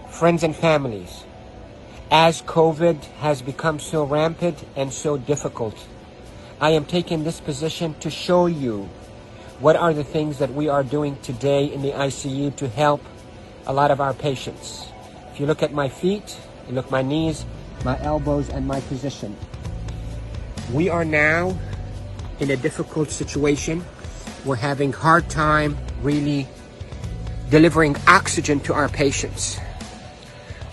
Friends and families, as COVID has become so rampant and so difficult, I am taking this position to show you what are the things that we are doing today in the ICU to help a lot of our patients. If you look at my feet, you look at my knees, my elbows, and my position. We are now in a difficult situation. We're having hard time really delivering oxygen to our patients.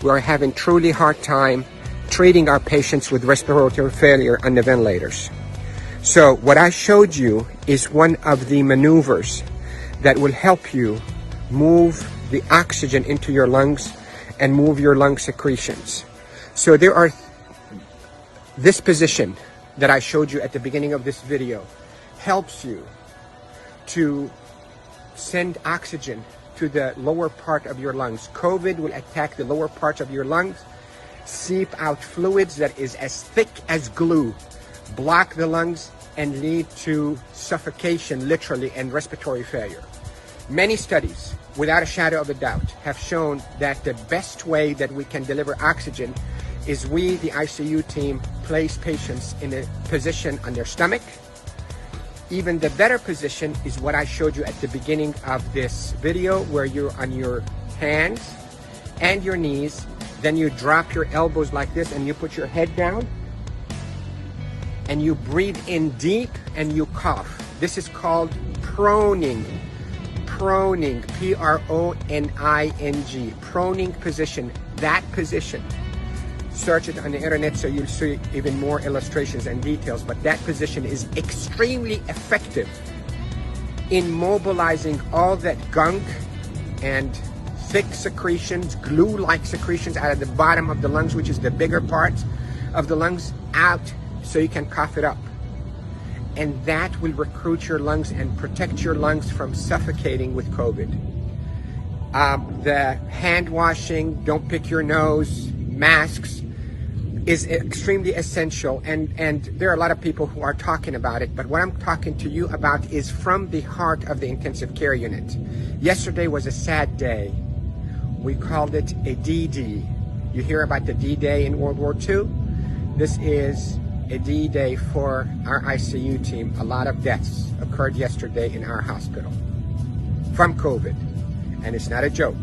We are having truly hard time treating our patients with respiratory failure on the ventilators. So what I showed you is one of the maneuvers that will help you move the oxygen into your lungs and move your lung secretions. So there are this position that I showed you at the beginning of this video helps you to send oxygen to the lower part of your lungs. COVID will attack the lower parts of your lungs, seep out fluids that is as thick as glue, block the lungs, and lead to suffocation, literally, and respiratory failure. Many studies, without a shadow of a doubt, have shown that the best way that we can deliver oxygen is we, the ICU team, place patients in a position on their stomach. Even the better position is what I showed you at the beginning of this video, where you're on your hands and your knees, then you drop your elbows like this and you put your head down and you breathe in deep and you cough. This is called proning. Proning, P-R-O-N-I-N-G, proning position. That position, search it on the internet so you'll see even more illustrations and details, but that position is extremely effective in mobilizing all that gunk and thick secretions, glue-like secretions out of the bottom of the lungs, which is the bigger parts of the lungs, out so you can cough it up. And that will recruit your lungs and protect your lungs from suffocating with COVID. The hand washing, don't pick your nose, masks, is extremely essential, and there are a lot of people who are talking about it, but what I'm talking to you about is from the heart of the intensive care unit. Yesterday was a sad day. We called it a D-Day. You hear about the D-Day in World War II? This is a D-Day for our ICU team. A lot of deaths occurred yesterday in our hospital from COVID, and it's not a joke,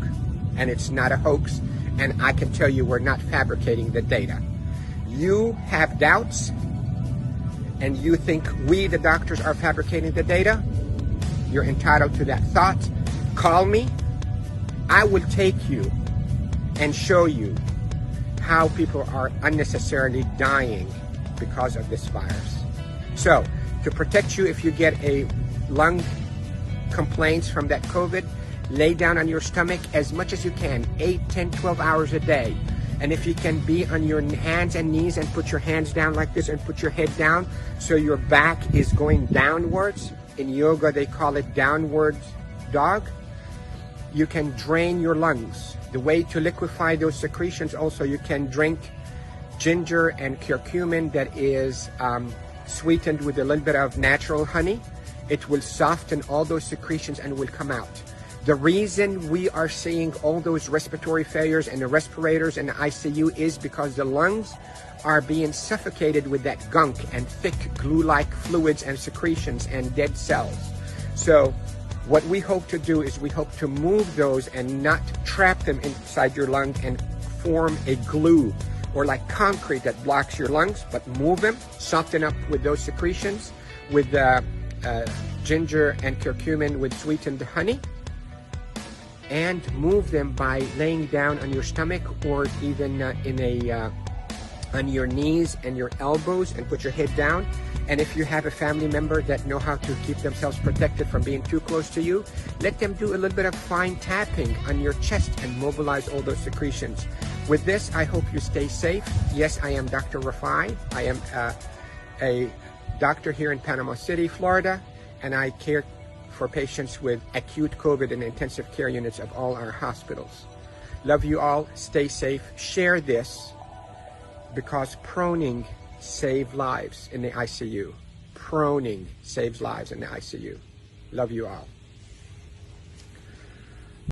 and it's not a hoax, and I can tell you we're not fabricating the data. You have doubts and you think we, the doctors, are fabricating the data. You're entitled to that thought. Call me. I will take you and show you how people are unnecessarily dying because of this virus. So, to protect you if you get a lung complaints from that COVID, lay down on your stomach as much as you can, 8, 10, 12 hours a day. And if you can be on your hands and knees and put your hands down like this and put your head down so your back is going downwards. In yoga, they call it downward dog. You can drain your lungs. The way to liquefy those secretions also, you can drink ginger and curcumin that is sweetened with a little bit of natural honey. It will soften all those secretions and will come out. The reason we are seeing all those respiratory failures and the respirators in the ICU is because the lungs are being suffocated with that gunk and thick glue-like fluids and secretions and dead cells. So what we hope to do is we hope to move those and not trap them inside your lung and form a glue or like concrete that blocks your lungs, but move them, soften up with those secretions with ginger and curcumin with sweetened honey, and move them by laying down on your stomach or even on your knees and your elbows and put your head down. And if you have a family member that know how to keep themselves protected from being too close to you, let them do a little bit of fine tapping on your chest and mobilize all those secretions. With this, I hope you stay safe. Yes, I am Dr. Rafai. I am a doctor here in Panama City, Florida, and I care for patients with acute COVID in intensive care units of all our hospitals. Love you all. Stay safe. Share this because proning saves lives in the ICU. proning saves lives in the ICU. Love you all.